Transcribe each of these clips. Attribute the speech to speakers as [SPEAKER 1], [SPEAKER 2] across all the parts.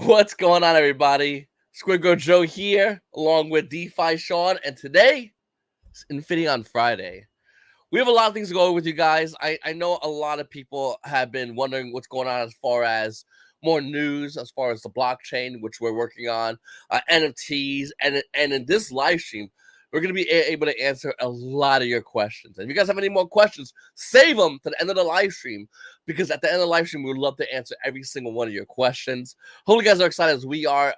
[SPEAKER 1] What's going on, everybody? Squid Girl Joe here, along with DeFi Sean, and today is Infinaeon Friday. We have a lot of things to go over with you guys. I know a lot of people have been wondering what's going on as far as more news, as far as the blockchain, which we're working on, NFTs, and in this live stream, we're going to be able to answer a lot of your questions. And if you guys have any more questions, save them to the end of the live stream, because at the end of the live stream, we would love to answer every single one of your questions. Hopefully you guys are excited as we are.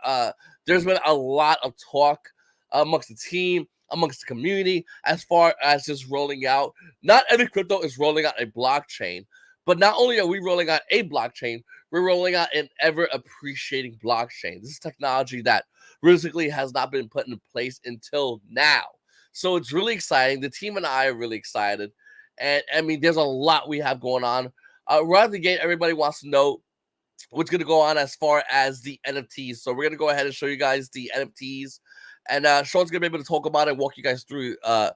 [SPEAKER 1] There's been a lot of talk amongst the team, amongst the community, as far as just rolling out. Not every crypto is rolling out a blockchain, but not only are we rolling out a blockchain, we're rolling out an ever-appreciating blockchain. This is technology that realistically has not been put in place until now. So it's really exciting. The team and I are really excited. And I mean, there's a lot we have going on. Right out the gate, everybody wants to know what's going to go on as far as the NFTs. So we're going to go ahead and show you guys the NFTs. And Sean's going to be able to talk about it and walk you guys through the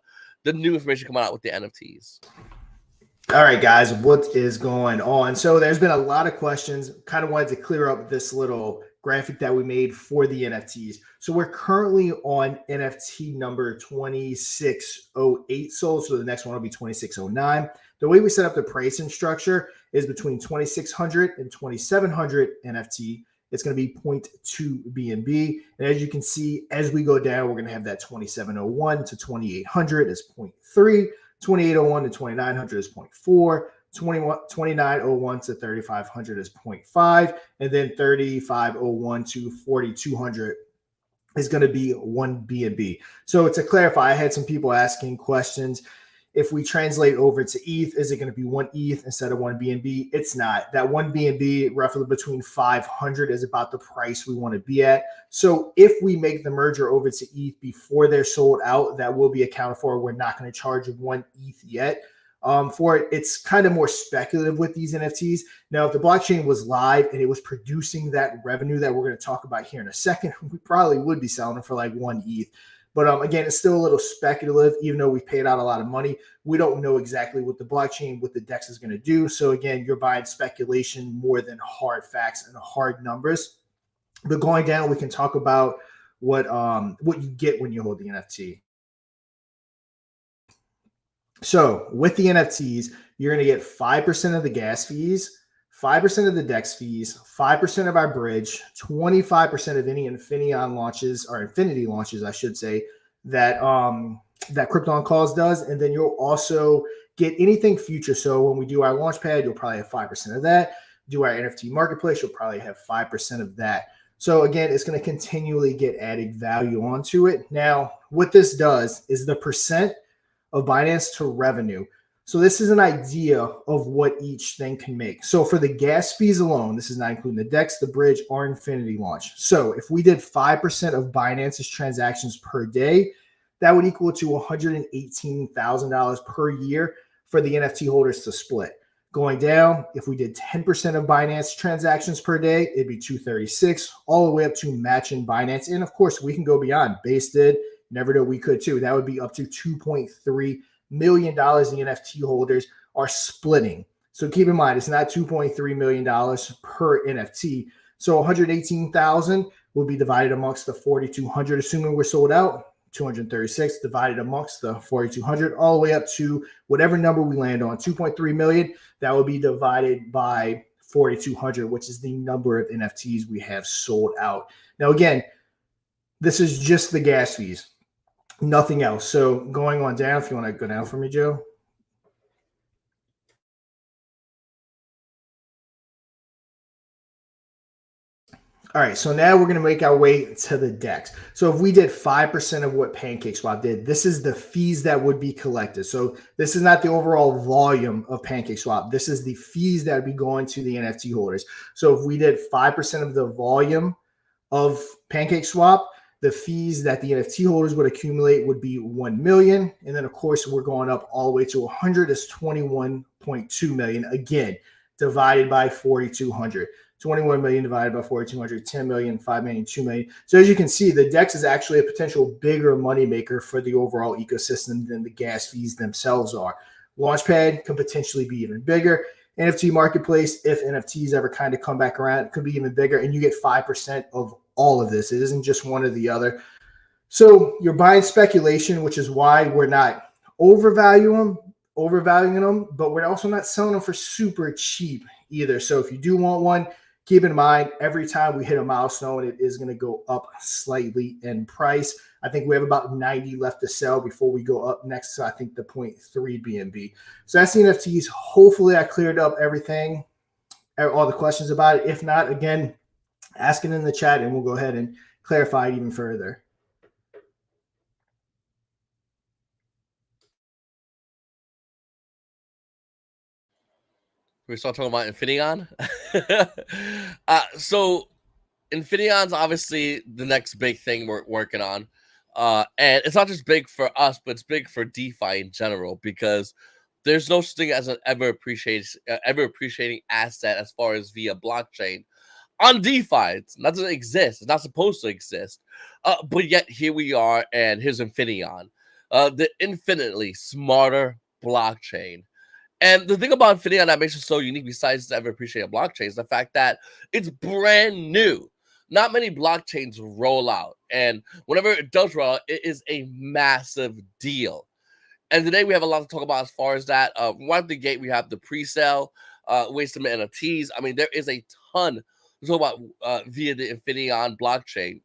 [SPEAKER 1] new information coming out with the NFTs.
[SPEAKER 2] All right, guys, what is going on? So there's been a lot of questions. Kind of wanted to clear up this little graphic that we made for the NFTs. So we're currently on NFT number 2608 sold. So the next one will be 2609. The way we set up the pricing structure is between 2600 and 2700 NFT. It's going to be 0.2 BNB. And as you can see, as we go down, we're going to have that 2701 to 2800 is 0.3. 2801 to 2900 is 0.4, 2901 to 3500 is 0.5, and then 3501 to 4200 is going to be 1 BNB. So to clarify, I had some people asking questions. If we translate over to ETH, is it going to be 1 ETH instead of 1 BNB? It's not. That 1 BNB, roughly between 500, is about the price we want to be at. So if we make the merger over to ETH before they're sold out, that will be accounted for. We're not going to charge 1 ETH yet. For it, it's kind of more speculative with these NFTs. Now, if the blockchain was live and it was producing that revenue that we're going to talk about here in a second, we probably would be selling it for like 1 ETH. But again, it's still a little speculative, even though we've paid out a lot of money. We don't know exactly what the blockchain, what the DEX is going to do. So again, you're buying speculation more than hard facts and hard numbers. But going down, we can talk about what you get when you hold the NFT. So with the NFTs, you're going to get 5% of the gas fees, 5% of the DEX fees, 5% of our bridge, 25% of any Infinaeon launches, or Infinity launches, I should say, that that Krypton Calls does. And then you'll also get anything future. So when we do our launch pad, you'll probably have 5% of that. Do our NFT marketplace, you'll probably have 5% of that. So again, it's going to continually get added value onto it. Now, what this does is the percent of Binance to revenue. So this is an idea of what each thing can make. So for the gas fees alone, this is not including the DEX, the bridge, or Infinity launch. So if we did 5% of Binance's transactions per day, that would equal to $118,000 per year for the NFT holders to split. Going down, if we did 10% of Binance transactions per day, it'd be 236, all the way up to matching Binance. And of course, we can go beyond. Base did, never knew we could too. That would be up to $2.3 million the NFT holders are splitting. So keep in mind, it's not $2.3 million per NFT. So 118,000 will be divided amongst the 4,200, assuming we're sold out. 236 divided amongst the 4,200, all the way up to whatever number we land on, 2.3 million. That will be divided by 4,200, which is the number of NFTs we have sold out. Now, again, this is just the gas fees. Nothing else. So going on down, if you want to go down for me, Joe. All right, so now we're going to make our way to the DEX. So if we did 5% of what PancakeSwap did, this is the fees that would be collected. So this is not the overall volume of PancakeSwap. This is the fees that would be going to the NFT holders. So if we did 5% of the volume of PancakeSwap, the fees that the NFT holders would accumulate would be 1 million. And then, of course, we're going up all the way to 100 is 21.2 million. Again, divided by 4,200. 21 million divided by 4,200, 10 million, 5 million, 2 million. So as you can see, the DEX is actually a potential bigger moneymaker for the overall ecosystem than the gas fees themselves are. Launchpad can potentially be even bigger. NFT marketplace. If NFTs ever kind of come back around, it could be even bigger, and you get 5% of all of this. It isn't just one or the other. So you're buying speculation, which is why we're not overvaluing them, but we're also not selling them for super cheap either. So if you do want one, keep in mind every time we hit a milestone, it is going to go up slightly in price. I think we have about 90 left to sell before we go up next to, I think, the 0.3 BNB. So that's the NFTs. Hopefully I cleared up everything, all the questions about it. If not, again, ask it in the chat and we'll go ahead and clarify it even further.
[SPEAKER 1] We start talking about Infinaeon. So Infinaeon's obviously the next big thing we're working on. And it's not just big for us, but it's big for DeFi in general, because there's no such thing as an ever appreciating asset as far as via blockchain on DeFi. It doesn't exist. It's not supposed to exist. But yet here we are, and here's Infinaeon, the infinitely smarter blockchain. And the thing about Infinion that makes it so unique, besides the ever appreciated blockchain, is the fact that it's brand new. Not many blockchains roll out, and whenever it does roll out, it is a massive deal. And today we have a lot to talk about as far as that. Right at the gate, we have the pre-sale, ways to mint NFTs. I mean, there is a ton to talk about via the Infinion blockchain,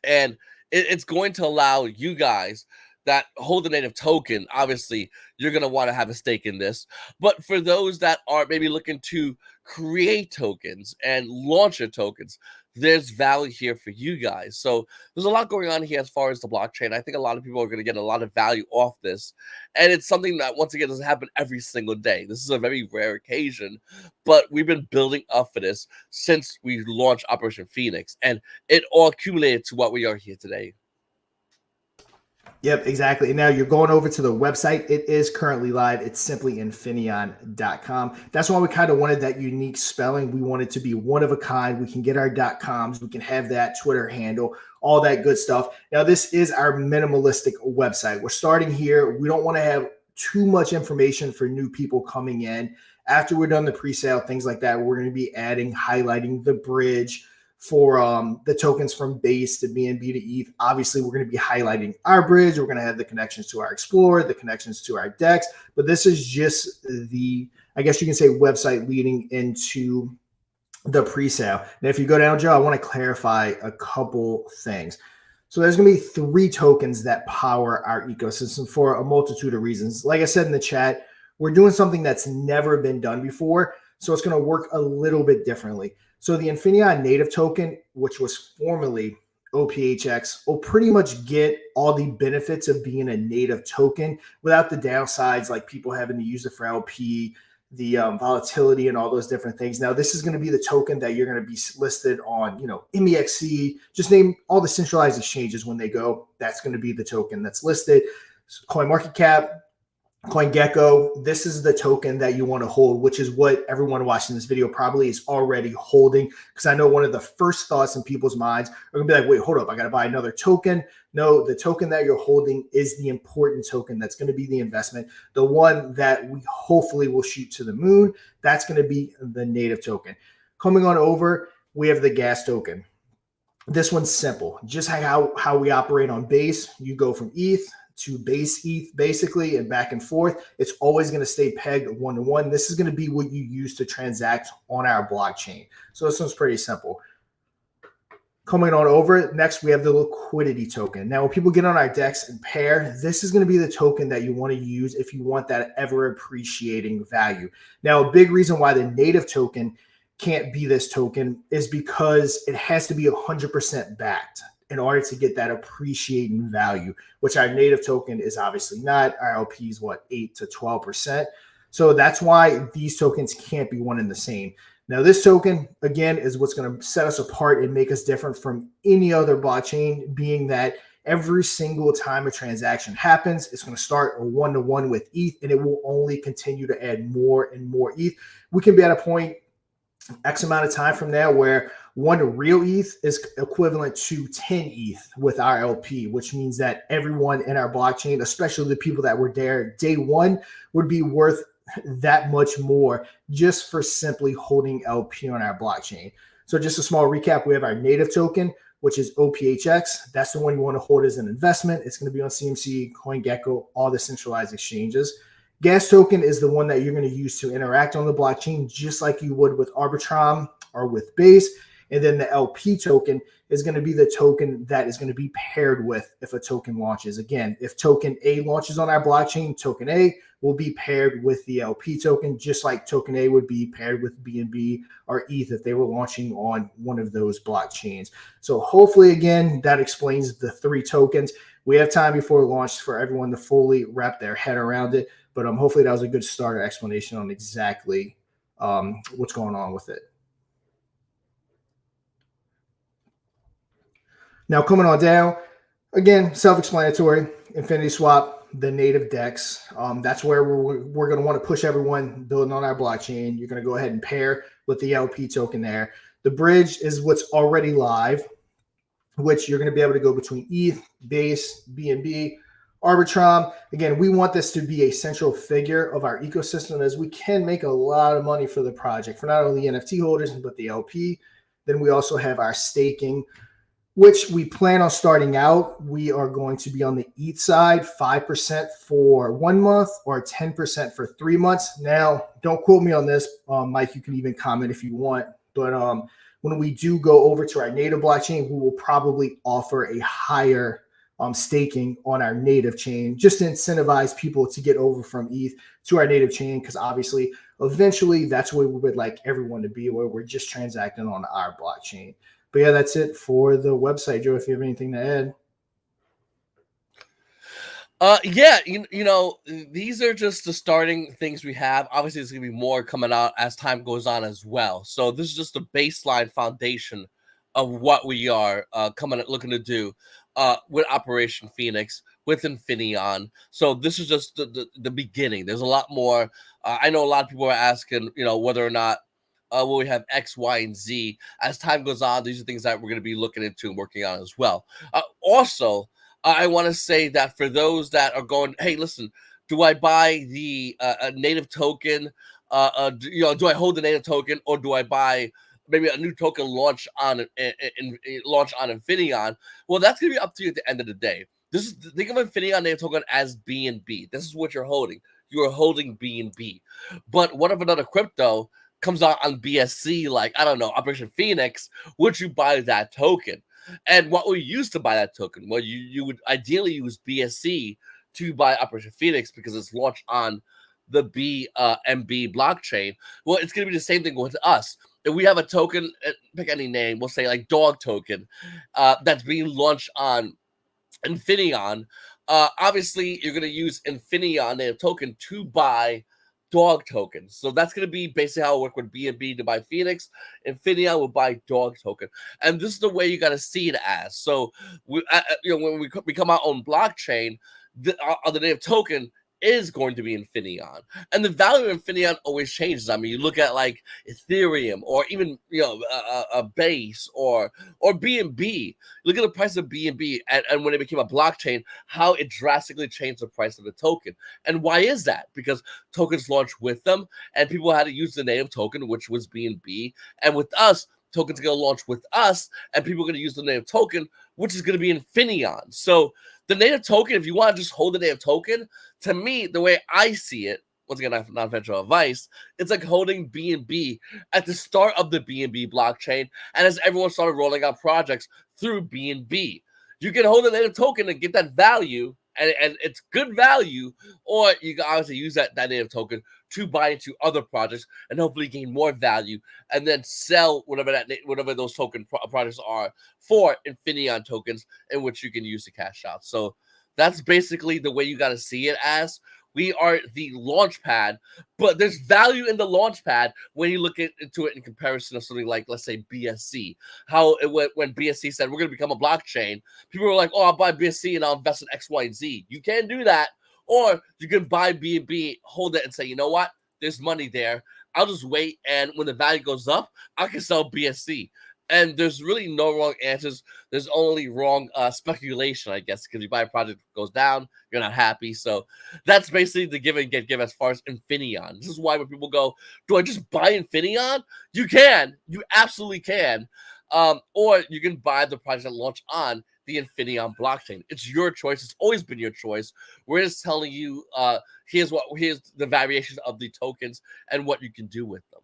[SPEAKER 1] and it's going to allow you guys that hold the native token. Obviously, you're going to want to have a stake in this. But for those that are maybe looking to create tokens and launch your tokens, there's value here for you guys. So there's a lot going on here as far as the blockchain. I think a lot of people are going to get a lot of value off this. And it's something that, once again, doesn't happen every single day. This is a very rare occasion, but we've been building up for this since we launched Operation Phoenix, and it all accumulated to what we are here today.
[SPEAKER 2] Yep, exactly. And now you're going over to the website. It is currently live. It's simply Infinion.com. That's why we kind of wanted that unique spelling. We wanted to be one of a kind. We can get our .coms. We can have that Twitter handle, all that good stuff. Now, this is our minimalistic website. We're starting here. We don't want to have too much information for new people coming in. After we're done the pre-sale, things like that, we're going to be adding, highlighting the bridge for the tokens from base to BNB to ETH. Obviously, we're going to be highlighting our bridge. We're going to have the connections to our Explorer, the connections to our DEX. But this is just the, I guess you can say, website leading into the pre-sale. Now, if you go down, Joe, I want to clarify a couple things. So there's going to be 3 tokens that power our ecosystem for a multitude of reasons. Like I said in the chat, we're doing something that's never been done before. So it's going to work a little bit differently. So the Infinion native token, which was formerly OPHX, will pretty much get all the benefits of being a native token without the downsides, like people having to use it for LP, the volatility and all those different things. Now, this is going to be the token that you're going to be listed on, MEXC, just name all the centralized exchanges when they go. That's going to be the token that's listed. CoinMarketCap, CoinGecko, this is the token that you want to hold, which is what everyone watching this video probably is already holding. Because I know one of the first thoughts in people's minds are going to be like, wait, hold up, I got to buy another token. No, the token that you're holding is the important token. That's going to be the investment. The one that we hopefully will shoot to the moon, that's going to be the native token. Coming on over, we have the gas token. This one's simple. Just how we operate on base. You go from ETH to base ETH basically and back and forth. It's always going to stay pegged 1-to-1. This is going to be what you use to transact on our blockchain. So this one's pretty simple. Coming on over, next we have the liquidity token. Now, when people get on our DEX and pair, this is going to be the token that you want to use if you want that ever appreciating value. Now, a big reason why the native token can't be this token is because it has to be 100% backed in order to get that appreciating value, which our native token is obviously not. Our LP is 8 to 12%. So that's why these tokens can't be one and the same. Now, this token, again, is what's going to set us apart and make us different from any other blockchain, being that every single time a transaction happens, it's going to start a 1-to-1 with ETH, and it will only continue to add more and more ETH. We can be at a point X amount of time from now where 1 real ETH is equivalent to 10 ETH with our LP, which means that everyone in our blockchain, especially the people that were there day one, would be worth that much more just for simply holding LP on our blockchain. So just a small recap, we have our native token, which is OPHX. That's the one you want to hold as an investment. It's going to be on CMC, CoinGecko, all the centralized exchanges. Gas token is the one that you're going to use to interact on the blockchain, just like you would with Arbitrum or with Base. And then the LP token is going to be the token that is going to be paired with if a token launches. Again, if token A launches on our blockchain, token A will be paired with the LP token, just like token A would be paired with BNB or ETH if they were launching on one of those blockchains. So hopefully, again, that explains the three tokens. We have time before launch for everyone to fully wrap their head around it. But hopefully that was a good starter explanation on exactly what's going on with it. Now, coming on down, again, self-explanatory, Infinity Swap, the native DEX. That's where we're going to want to push everyone building on our blockchain. You're going to go ahead and pair with the LP token there. The bridge is what's already live, which you're going to be able to go between ETH, Base, BNB, Arbitrum. Again, we want this to be a central figure of our ecosystem as we can make a lot of money for the project, for not only NFT holders, but the LP. Then we also have our staking, which we plan on starting out. We are going to be on the ETH side, 5% for 1 month or 10% for 3 months. Now, don't quote me on this, Mike. You can even comment if you want. But when we do go over to our native blockchain, we will probably offer a higher staking on our native chain just to incentivize people to get over from ETH to our native chain, because obviously, eventually, that's where we would like everyone to be, where we're just transacting on our blockchain. But yeah, that's it for the website, Joe. If you have anything to add.
[SPEAKER 1] Yeah, you know, these are just the starting things we have. Obviously, there's gonna be more coming out as time goes on as well. So this is just a baseline foundation of what we are looking to do with Operation Phoenix, with Infinion. So this is just the beginning. There's a lot more. I know a lot of people are asking, you know, whether or not will we have X, Y, and Z as time goes on. These are things that we're going to be looking into and working on as well. Also, I want to say that for those that are going, hey, listen, do I buy the native token? Do I hold the native token, or do I buy maybe a new token launch on Infinion? Well, that's going to be up to you at the end of the day. Think of Infinion native token as BNB. This is what you're holding. You are holding BNB. But what if another crypto comes out on BSC, like, I don't know, Operation Phoenix? Would you buy that token? And what we use to buy that token? Well, you would ideally use BSC to buy Operation Phoenix because it's launched on the BNB blockchain. Well, it's going to be the same thing with us. If we have a token, pick any name, we'll say like dog token, that's being launched on Infinion. Obviously, you're going to use Infinion native token to buy dog tokens. So that's going to be basically how it works with BNB to buy Phoenix. Infinion will buy dog token. And this is the way you got to see it as. So, when we become our own blockchain, the native token is going to be Infinion. And the value of Infinion always changes. I mean, you look at like Ethereum or even, a Base or BNB. Look at the price of BNB and when it became a blockchain, how it drastically changed the price of the token. And why is that? Because tokens launched with them and people had to use the native token, which was BNB. And with us, tokens are going to launch with us and people are going to use the native token, which is going to be Infinion. So the native token, if you want to just hold the native token, to me, the way I see it, once again, not financial advice, it's like holding BNB at the start of the BNB blockchain, and as everyone started rolling out projects through BNB. You can hold the native token and get that value, and it's good value, or you can obviously use that native token to buy into other projects and hopefully gain more value, and then sell whatever those token projects are for Infinion tokens, in which you can use to cash out. So that's basically the way you got to see it as. We are the launch pad, but there's value in the launch pad when you look into it in comparison of something like, let's say, BSC. How when BSC said we're going to become a blockchain, people were like, oh, I'll buy BSC and I'll invest in X, Y, and Z. You can't do that. Or you can buy BNB, hold it, and say, you know what? There's money there. I'll just wait, and when the value goes up, I can sell BSC. And there's really no wrong answers. There's only wrong speculation, I guess, because you buy a project that goes down, you're not happy. So that's basically the give and get give as far as Infinion. This is why when people go, do I just buy Infinion? You can. You absolutely can. Or you can buy the project that launch on the Infinion blockchain. It's your choice. It's always been your choice. We're just telling you here's the variations of the tokens and what you can do with them.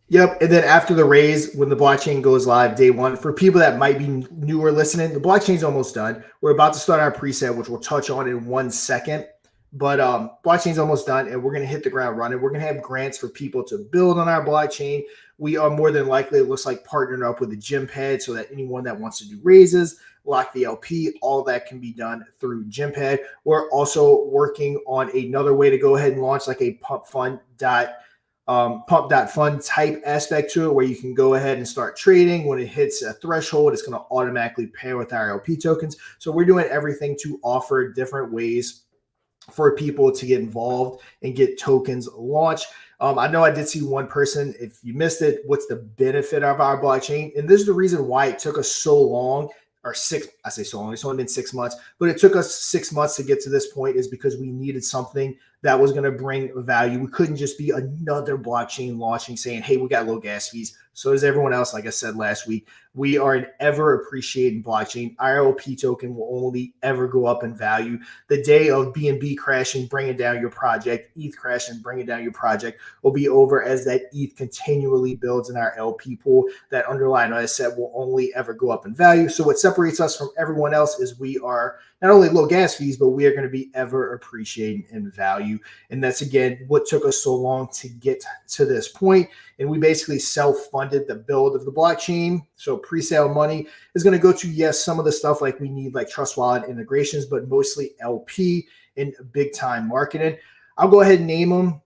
[SPEAKER 2] Yep. And then after the raise, when the blockchain goes live day one, for people that might be newer listening, the blockchain's almost done. We're about to start our preset, which we'll touch on in 1 second. But blockchain's almost done, and we're going to hit the ground running. We're going to have grants for people to build on our blockchain. We are more than likely, it looks like, partnering up with the gym pad so that anyone that wants to do raises, lock the LP, all that can be done through gym pad. We're also working on another way to go ahead and launch like a pump.fund type aspect to it, where you can go ahead and start trading. When it hits a threshold, it's going to automatically pair with our LP tokens. So we're doing everything to offer different ways for people to get involved and get tokens launched. I know I did see one person, if you missed it, what's the benefit of our blockchain? And this is the reason why it took us so long, or I say so long, it's only been 6 months, but it took us 6 months to get to this point, is because we needed something that was going to bring value. We couldn't just be another blockchain launching saying, hey, we got low gas fees. So does everyone else. Like I said last week, we are an ever appreciating blockchain. Our LP token will only ever go up in value. The day of BNB crashing, bringing down your project, ETH crashing, bringing down your project will be over, as that ETH continually builds in our LP pool. That underlying asset will only ever go up in value. So what separates us from everyone else is we are not only low gas fees, but we are going to be ever appreciating in value. And that's, again, what took us so long to get to this point. And we basically self-funded the build of the blockchain. So pre-sale money is going to go to, yes, some of the stuff like we need, like Trust Wallet integrations, but mostly LP and big time marketing. I'll go ahead and name them.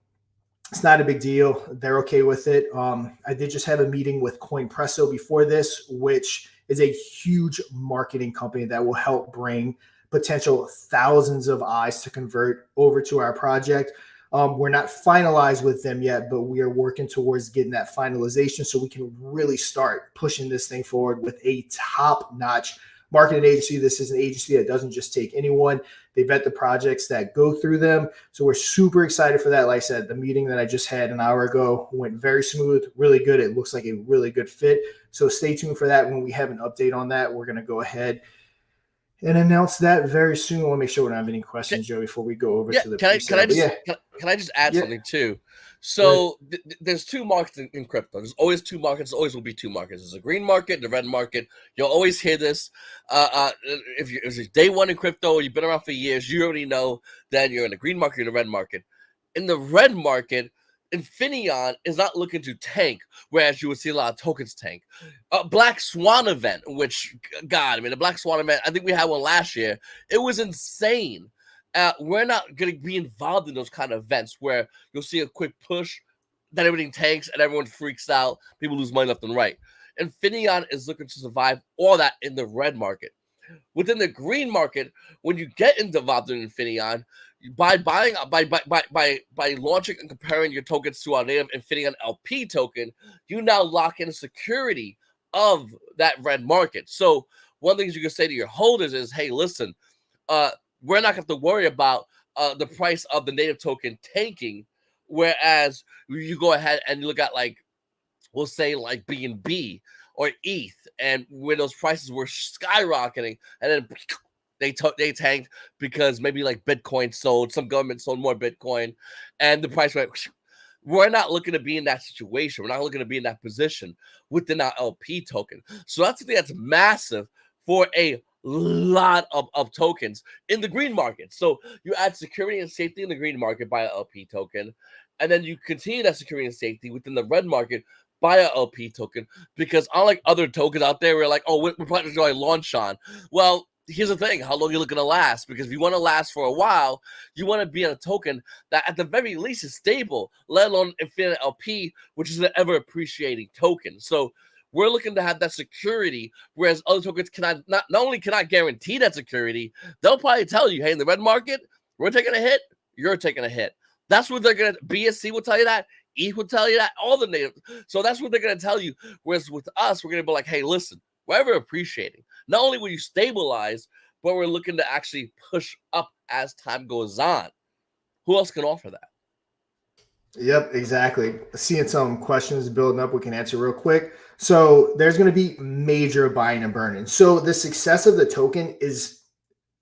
[SPEAKER 2] It's not a big deal. They're okay with it. I did just have a meeting with Presale before this, which is a huge marketing company that will help bring potential thousands of eyes to convert over to our project. We're not finalized with them yet, but we are working towards getting that finalization so we can really start pushing this thing forward with a top-notch marketing agency. This is an agency that doesn't just take anyone. They vet the projects that go through them. So we're super excited for that. Like I said, the meeting that I just had an hour ago went very smooth, really good. It looks like a really good fit. So stay tuned for that. When we have an update on that, we're going to go ahead and announce that very soon. I want to make sure we don't have any questions, Joe, before we go over to the
[SPEAKER 1] pre-sale. Can I just add something too? So there's two markets in crypto. There's always two markets. There always will be two markets. There's a green market, the red market. You'll always hear this. If you're day one in crypto, or you've been around for years, you already know that you're in the green market or the red market. In the red market, Infinion is not looking to tank, whereas you would see a lot of tokens tank. Black Swan event, which, God, I mean, the Black Swan event, I think we had one last year. It was insane. We're not going to be involved in those kind of events where you'll see a quick push, then everything tanks and everyone freaks out. People lose money left and right. Infinion is looking to survive all that in the red market. Within the green market, when you get involved in Infinion, by launching and comparing your tokens to our native Infinion LP token, you now lock in security of that red market. So one of the things you can say to your holders is, hey, listen, we're not going to have to worry about the price of the native token tanking, whereas you go ahead and you look at, like, we'll say like BNB or ETH, and where those prices were skyrocketing, and then they tanked because maybe like Bitcoin sold, some government sold more Bitcoin, and the price went. We're not looking to be in that situation. We're not looking to be in that position within our LP token. So that's something that's massive for a lot of tokens in the green market. So you add security and safety in the green market by an LP token, and then you continue that security and safety within the red market by an LP token, because unlike other tokens out there, we're like, oh, we're planning to go launch on. Well, here's the thing: how long are you looking to last? Because if you want to last for a while, you want to be on a token that at the very least is stable, let alone Infinite LP, which is an ever appreciating token. So we're looking to have that security, whereas other tokens cannot, not only cannot guarantee that security, they'll probably tell you, hey, in the red market, we're taking a hit, you're taking a hit. That's what they're going to, BSC will tell you that, ETH would tell you that. All the native. So that's what they're going to tell you. Whereas with us, we're going to be like, hey, listen, we're ever appreciating. Not only will you stabilize, but we're looking to actually push up as time goes on. Who else can offer that?
[SPEAKER 2] Yep, exactly. Seeing some questions building up, we can answer real quick. So there's going to be major buying and burning. So the success of the token is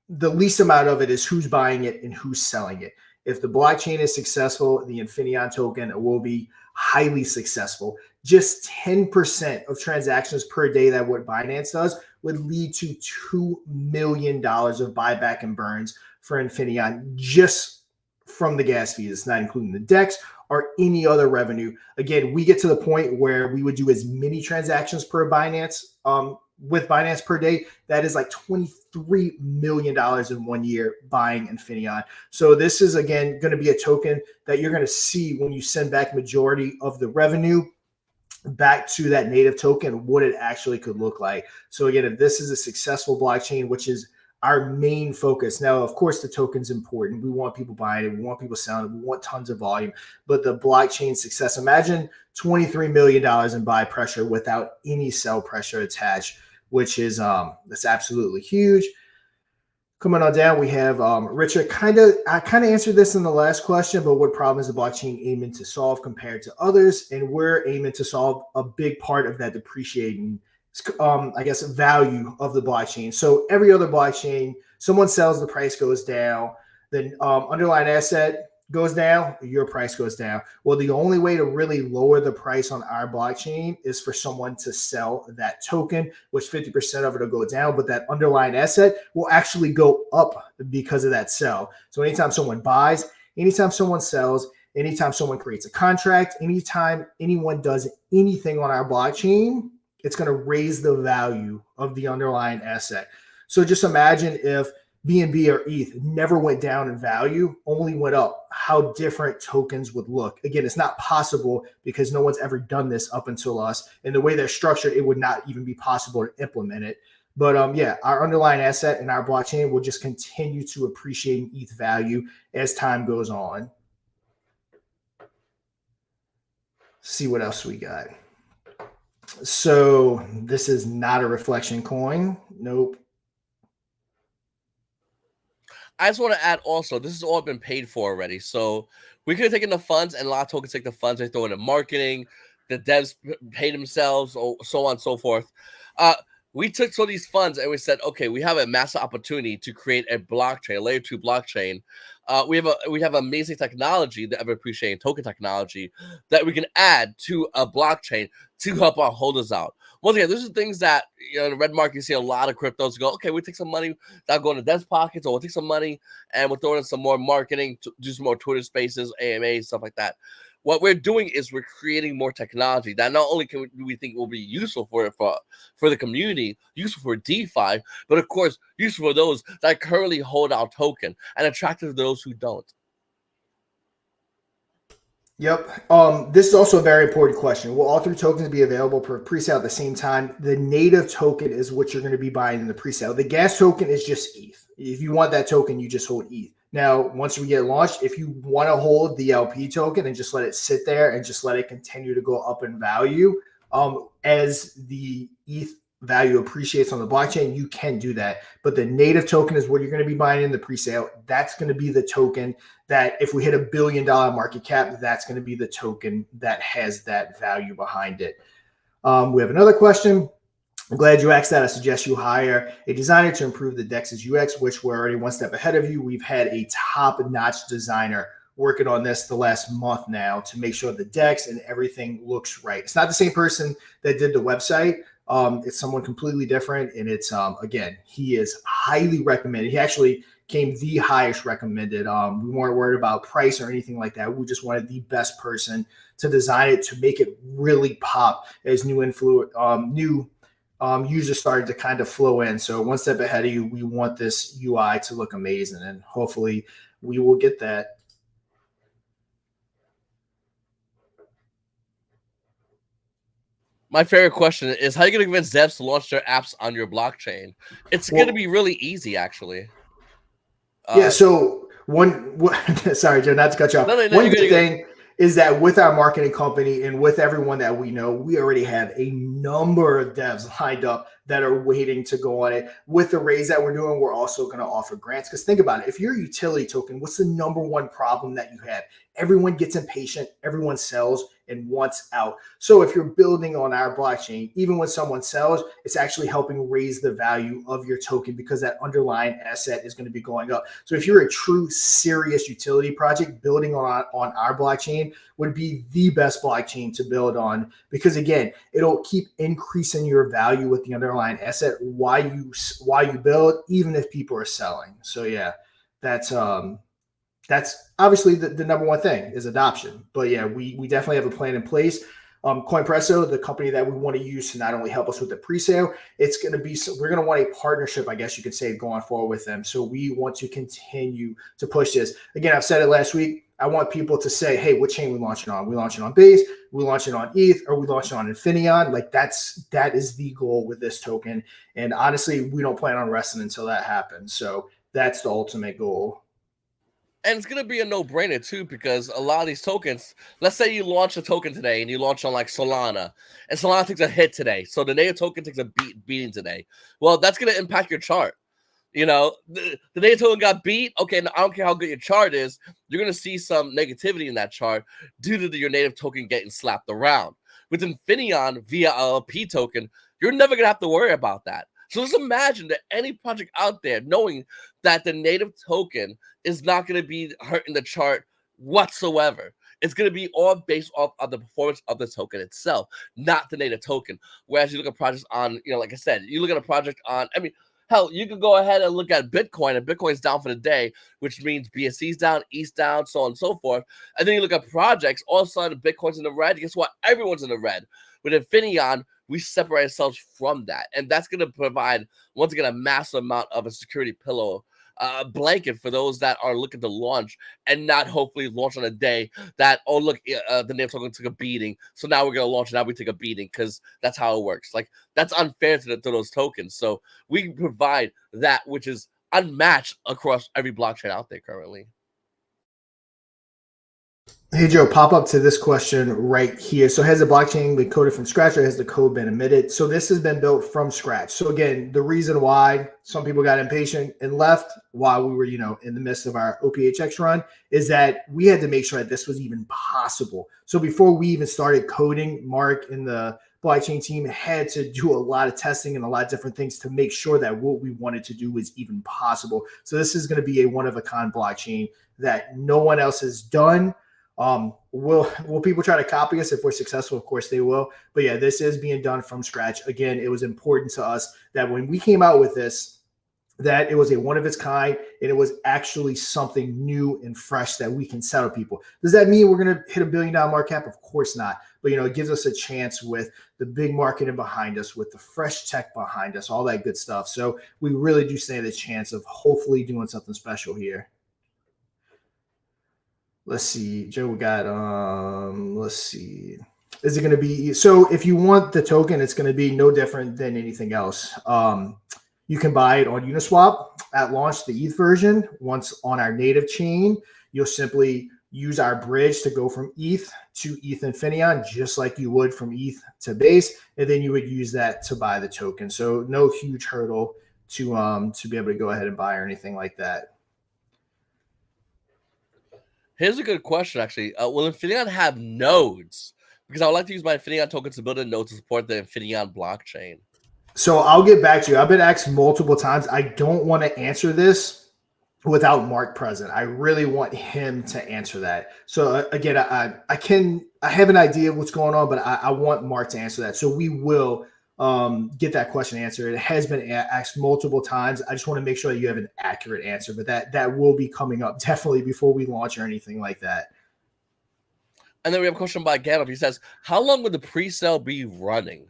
[SPEAKER 2] the least amount of it is who's buying it and who's selling it. If the blockchain is successful, the Infinaeon token will be highly successful. Just 10% of transactions per day that what Binance does would lead to $2 million of buyback and burns for Infinion just from the gas fees. It's not including the DEX or any other revenue. Again, we get to the point where we would do as many transactions per Binance with Binance per day. That is like $23 million in 1 year buying Infinion. So this is, again, going to be a token that you're going to see when you send back majority of the revenue back to that native token, what it actually could look like. So again, if this is a successful blockchain, which is our main focus. Now, of course, the token's important. We want people buying it. We want people selling it. We want tons of volume. But the blockchain success, imagine $23 million in buy pressure without any sell pressure attached, which is that's absolutely huge. Coming on down, we have Richard. I kind of answered this in the last question, but what problem is the blockchain aiming to solve compared to others? And we're aiming to solve a big part of that depreciating I guess, value of the blockchain. So every other blockchain, someone sells, the price goes down, the underlying asset goes down, your price goes down. Well, the only way to really lower the price on our blockchain is for someone to sell that token, which 50% of it will go down, but that underlying asset will actually go up because of that sell. So anytime someone buys, anytime someone sells, anytime someone creates a contract, anytime anyone does anything on our blockchain, it's going to raise the value of the underlying asset. So just imagine if BNB or ETH never went down in value, only went up, how different tokens would look. Again, it's not possible because no one's ever done this up until us. And the way they're structured, it would not even be possible to implement it. But yeah, our underlying asset and our blockchain will just continue to appreciate in ETH value as time goes on. See what else we got. So this is not a reflection coin. Nope.
[SPEAKER 1] I just want to add also, this has all been paid for already. So we could have taken the funds, and a lot of tokens take the funds, they throw it in marketing, the devs pay themselves, or so on and so forth. We took some of these funds and we said, okay, we have a massive opportunity to create a blockchain, a layer 2 blockchain. We have amazing technology, the ever appreciating token technology, that we can add to a blockchain to help our holders out. Once again, this is things that, you know, in the red market, you see a lot of cryptos go, okay, we take some money that'll go into devs' pockets, or we'll take some money and we'll throw in some more marketing, to do some more Twitter spaces, AMAs, stuff like that. What we're doing is we're creating more technology that not only can we think will be useful for the community, useful for DeFi, but of course useful for those that currently hold our token and attractive to those who don't.
[SPEAKER 2] Yep. This is also a very important question. Will all three tokens be available for pre-sale at the same time? The native token is what you're going to be buying in the pre-sale. The gas token is just ETH. If you want that token, you just hold ETH. Now, once we get launched, if you want to hold the LP token and just let it sit there and just let it continue to go up in value, as the ETH value appreciates on the blockchain, you can do that. But the native token is what you're going to be buying in the pre-sale. That's going to be the token that if we hit $1 billion market cap, that's going to be the token that has that value behind it. We have another question. I'm glad you asked that. I suggest you hire a designer to improve the DEX's UX, which we're already one step ahead of you. We've had a top-notch designer working on this the last month now to make sure the DEX and everything looks right. It's not the same person that did the website. It's someone completely different. And it's, again, he is highly recommended. He actually came the highest recommended. We weren't worried about price or anything like that. We just wanted the best person to design it to make it really pop as new users started to kind of flow in. So one step ahead of you, we want this UI to look amazing, and hopefully we will get that.
[SPEAKER 1] My favorite question is, how are you going to convince devs to launch their apps on your blockchain? It's going to be really easy, actually.
[SPEAKER 2] Yeah. So sorry, Joe, not to cut you off.
[SPEAKER 1] No,
[SPEAKER 2] one good thing. is that with our marketing company and with everyone that we know, we already have a number of devs lined up that are waiting to go on it. With the raise that we're doing, we're also going to offer grants. Because think about it, if you're a utility token, what's the number one problem that you have? Everyone gets impatient, everyone sells and wants out. So if you're building on our blockchain, even when someone sells, it's actually helping raise the value of your token because that underlying asset is going to be going up. So if you're a true serious utility project, building on our blockchain would be the best blockchain to build on, because again, it'll keep increasing your value with the underlying asset while you build, even if people are selling. So yeah, that's obviously the number one thing is adoption. But yeah, we definitely have a plan in place. CoinPresso, the company that we want to use to not only help us with the pre-sale, it's going to be, we're going to want a partnership, I guess you could say, going forward with them. So we want to continue to push this. Again, I've said it last week. I want people to say, hey, what chain we launching on? We launching on Base, we launching on ETH, or we launching on Infinion? Like that is the goal with this token. And honestly, we don't plan on resting until that happens. So that's the ultimate goal.
[SPEAKER 1] And it's going to be a no-brainer, too, because a lot of these tokens, let's say you launch a token today and you launch on, like, Solana, and Solana takes a hit today. So the native token takes a beating today. Well, that's going to impact your chart. You know, the native token got beat. Okay, I don't care how good your chart is. You're going to see some negativity in that chart due to your native token getting slapped around. With Infinion via LP token, you're never going to have to worry about that. So just imagine that any project out there knowing that the native token is not going to be hurting the chart whatsoever. It's going to be all based off of the performance of the token itself, not the native token. Whereas you look at projects on, like I said, you look at a project on, hell, you could go ahead and look at Bitcoin, and Bitcoin's down for the day, which means BSC's down, ETH's down, so on and so forth. And then you look at projects, all of a sudden Bitcoin's in the red. Guess what? Everyone's in the red. With Infinion, we separate ourselves from that. And that's going to provide, once again, a massive amount of a security pillow blanket for those that are looking to launch and not hopefully launch on a day that, oh, look, the native token took a beating. So now we're going to launch and now we take a beating, because that's how it works. Like, that's unfair to those tokens. So we can provide that which is unmatched across every blockchain out there currently.
[SPEAKER 2] Hey, Joe, pop up to this question right here. So has the blockchain been coded from scratch, or has the code been emitted? So this has been built from scratch. So again, the reason why some people got impatient and left while we were, in the midst of our OPHX run is that we had to make sure that this was even possible. So before we even started coding, Mark and the blockchain team had to do a lot of testing and a lot of different things to make sure that what we wanted to do was even possible. So this is going to be a one-of-a-kind blockchain that no one else has done. Will people try to copy us if we're successful? Of course they will. But yeah, this is being done from scratch. Again, it was important to us that when we came out with this, that it was a one of its kind, and it was actually something new and fresh that we can sell to people. Does that mean we're going to hit $1 billion market cap? Of course not. But, it gives us a chance with the big marketing behind us, with the fresh tech behind us, all that good stuff. So we really do stand a chance of hopefully doing something special here. Let's see, Joe, we got, let's see. Is it going to be, so if you want the token, it's going to be no different than anything else. You can buy it on Uniswap at launch, the ETH version. Once on our native chain, you'll simply use our bridge to go from ETH to ETH Infinion, just like you would from ETH to Base. And then you would use that to buy the token. So no huge hurdle to be able to go ahead and buy or anything like that.
[SPEAKER 1] Here's a good question, actually. Will Infinion have nodes? Because I would like to use my Infinion token to build a node to support the Infinion blockchain.
[SPEAKER 2] So I'll get back to you. I've been asked multiple times. I don't want to answer this without Mark present. I really want him to answer that. So again, I have an idea of what's going on, but I want Mark to answer that. So we will get that question answered. It has been asked multiple times. I just want to make sure that you have an accurate answer, but that will be coming up definitely before we launch or anything like that.
[SPEAKER 1] And then we have a question by Gandalf. He says, how long would the pre-sale be running?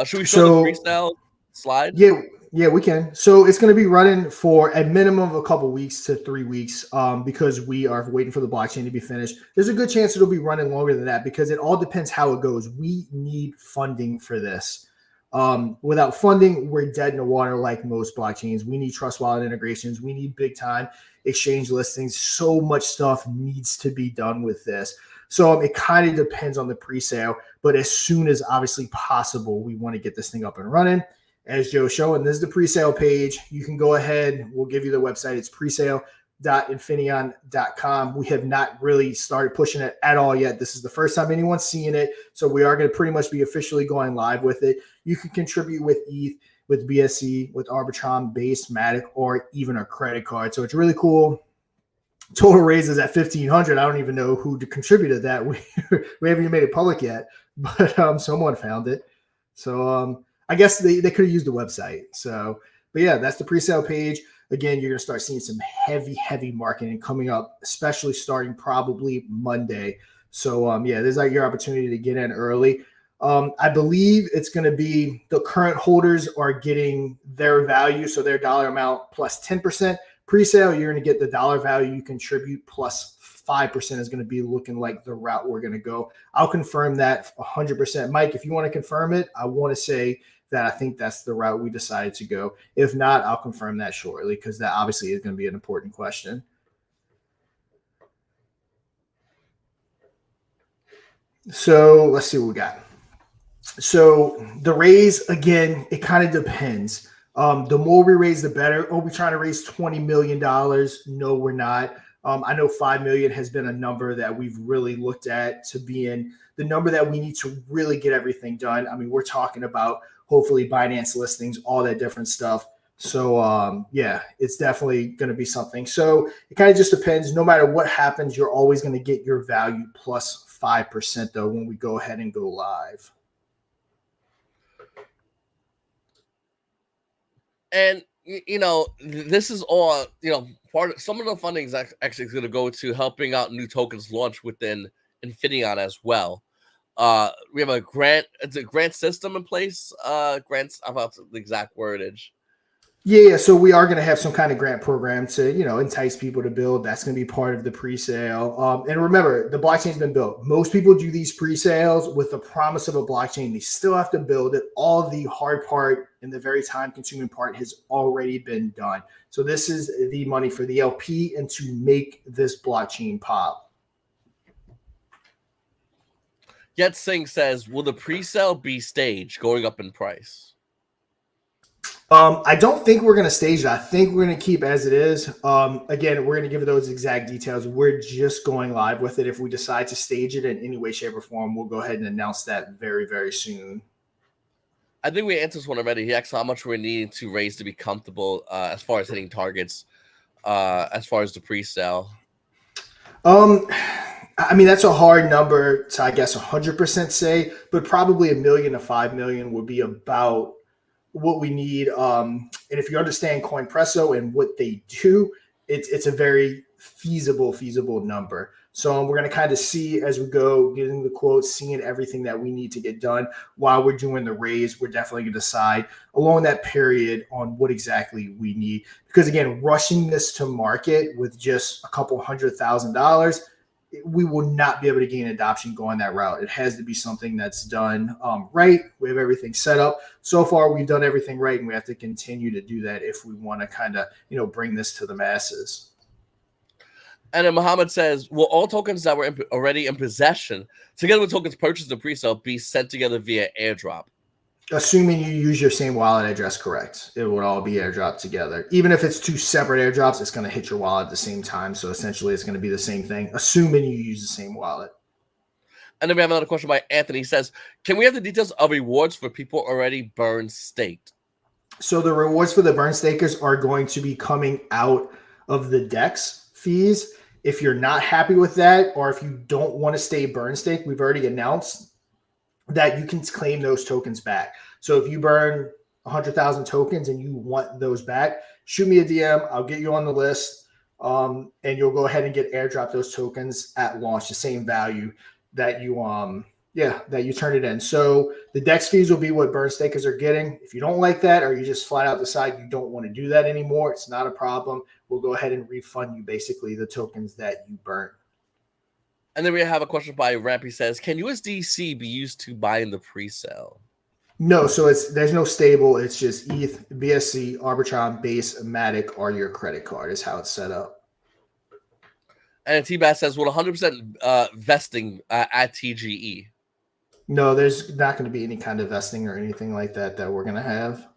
[SPEAKER 1] Should we show the pre-sale slide?
[SPEAKER 2] Yeah, we can. So it's going to be running for a minimum of a couple weeks to 3 weeks because we are waiting for the blockchain to be finished. There's a good chance it'll be running longer than that because it all depends how it goes. We need funding for this. Without funding, we're dead in the water like most blockchains. We need trust wallet integrations. We need big time exchange listings. So much stuff needs to be done with this. So it kind of depends on the pre-sale, but as soon as obviously possible, we want to get this thing up and running. As Joe showing, this is the pre-sale page. You can go ahead. We'll give you the website. It's presale.infinion.com. We have not really started pushing it at all yet. This is the first time anyone's seeing it. So we are going to pretty much be officially going live with it. You can contribute with ETH, with BSC, with Arbitrum, Base, Matic, or even a credit card. So it's really cool. Total raises at 1,500. I don't even know who contributed that. We haven't even made it public yet, but someone found it. So I guess they could have used the website. So, but yeah, that's the pre-sale page. Again, you're going to start seeing some heavy marketing coming up, especially starting probably Monday. So yeah, there's like your opportunity to get in early. I believe it's going to be the current holders are getting their value, so their dollar amount plus 10%. Pre-sale, you're going to get the dollar value you contribute plus 5% is going to be looking like the route we're going to go. I'll confirm that 100%. Mike, if you want to confirm it, I want to say that I think that's the route we decided to go. If not, I'll confirm that shortly because that obviously is going to be an important question. So let's see what we got. So the raise, again, it kind of depends. The more we raise, the better. Oh, we're trying to raise $20 million. No, we're not. I know 5 million has been a number that we've really looked at to be in the number that we need to really get everything done. I mean, we're talking about hopefully Binance listings, all that different stuff. So yeah, it's definitely going to be something. So it kind of just depends. No matter what happens, you're always going to get your value plus 5% though when we go ahead and go live.
[SPEAKER 1] And this is all part of some of the funding is actually going to go to helping out new tokens launch within Infinion as well. We have a grant system in place. Grants about the exact wordage.
[SPEAKER 2] Yeah, so we are going to have some kind of grant program to, entice people to build. That's going to be part of the pre-sale. And remember, the blockchain's been built. Most people do these pre-sales with the promise of a blockchain. They still have to build it. All the hard part and the very time-consuming part has already been done. So this is the money for the LP and to make this blockchain pop.
[SPEAKER 1] Yet Singh says, will the pre-sale be staged going up in price?
[SPEAKER 2] I don't think we're going to stage it. I think we're going to keep as it is. Again, we're going to give those exact details. We're just going live with it. If we decide to stage it in any way, shape, or form, we'll go ahead and announce that very, very soon.
[SPEAKER 1] I think we answered this one already. He asked how much we're needing to raise to be comfortable as far as hitting targets, as far as the pre-sale.
[SPEAKER 2] I mean, that's a hard number to, I guess, 100% say, but probably $1 million to $5 million would be about what we need. And if you understand CoinPresso and what they do, it's a very feasible number. So we're going to kind of see as we go, getting the quotes, seeing everything that we need to get done while we're doing the raise. We're definitely going to decide along that period on what exactly we need. Because again, rushing this to market with just a couple $100,000, we will not be able to gain adoption going that route. It has to be something that's done right. We have everything set up. So far, we've done everything right, and we have to continue to do that if we want to kind of, bring this to the masses.
[SPEAKER 1] And then Muhammad says, will all tokens that were already in possession, together with tokens purchased in pre-sale, be sent together via airdrop?
[SPEAKER 2] Assuming you use your same wallet address, correct. It would all be airdropped together. Even if it's two separate airdrops, it's going to hit your wallet at the same time. So essentially, it's going to be the same thing, assuming you use the same wallet.
[SPEAKER 1] And then we have another question by Anthony. He says, can we have the details of rewards for people already burn staked?
[SPEAKER 2] So the rewards for the burn stakers are going to be coming out of the DEX fees. If you're not happy with that, or if you don't want to stay burn stake, we've already announced that you can claim those tokens back. So if you burn 100,000 tokens and you want those back, shoot me a DM. I'll get you on the list, and you'll go ahead and get airdrop those tokens at launch, the same value that you turn it in. So the DEX fees will be what burn stakers are getting. If you don't like that, or you just flat out decide you don't want to do that anymore, it's not a problem. We'll go ahead and refund you basically the tokens that you burn.
[SPEAKER 1] And then we have a question by Rampy says, can USDC be used to buy in the pre-sale?
[SPEAKER 2] No, so there's no stable. It's just ETH, BSC, Arbitrum, Base, Matic, or your credit card is how it's set up.
[SPEAKER 1] And T-Bat says, "Will 100% vesting at TGE?"
[SPEAKER 2] No, there's not going to be any kind of vesting or anything like that we're going to have.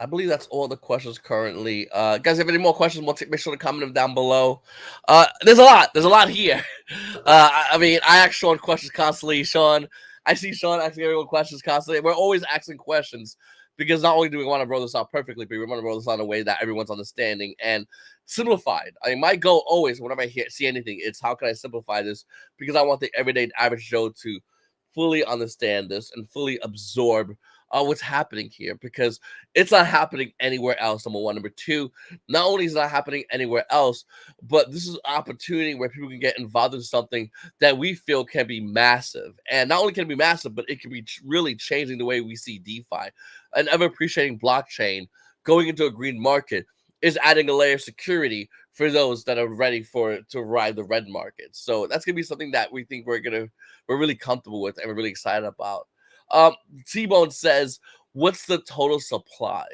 [SPEAKER 1] I believe that's all the questions currently. Guys, if you have any more questions, make sure to comment them down below. There's a lot. There's a lot here. I mean, I ask Sean questions constantly. Sean, I see Sean asking everyone questions constantly. We're always asking questions because not only do we want to roll this out perfectly, but we want to roll this out in a way that everyone's understanding and simplified. I mean, my goal always, whenever I see anything, it's how can I simplify this? Because I want the everyday average Joe to fully understand this and fully absorb what's happening here, because it's not happening anywhere else. Number one. Number two, not only is it not happening anywhere else, but this is an opportunity where people can get involved in something that we feel can be massive. And not only can it be massive, but it can be really changing the way we see DeFi. An ever appreciating blockchain going into a green market is adding a layer of security for those that are ready to ride the red market. So that's gonna be something that we think we're really comfortable with and we're really excited about. T-Bone says, "What's the total supply?"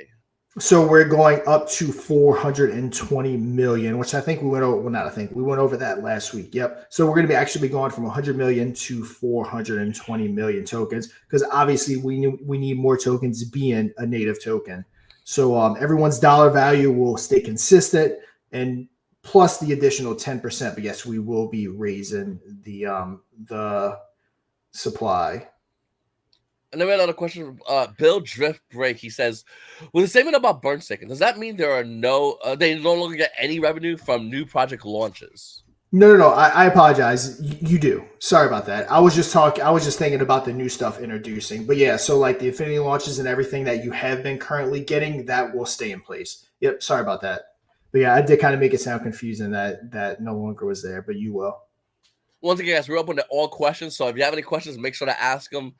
[SPEAKER 2] So we're going up to 420 million, which I think we went over. Well, not I think we went over that last week. Yep. So we're going to be actually going from 100 million to 420 million tokens, because obviously we need more tokens being a native token. So everyone's dollar value will stay consistent, and plus the additional 10%. But yes, we will be raising the supply.
[SPEAKER 1] And then we had another question from Bill Drift Break. He says, with the statement about burn staking, does that mean there are they no longer get any revenue from new project launches?
[SPEAKER 2] No. I apologize. You do. Sorry about that. I was just thinking about the new stuff introducing. But yeah, so like the Infiniity launches and everything that you have been currently getting, that will stay in place. Yep. Sorry about that. But yeah, I did kind of make it sound confusing that no longer was there, but you will.
[SPEAKER 1] Once again, guys, we're open to all questions. So if you have any questions, make sure to ask them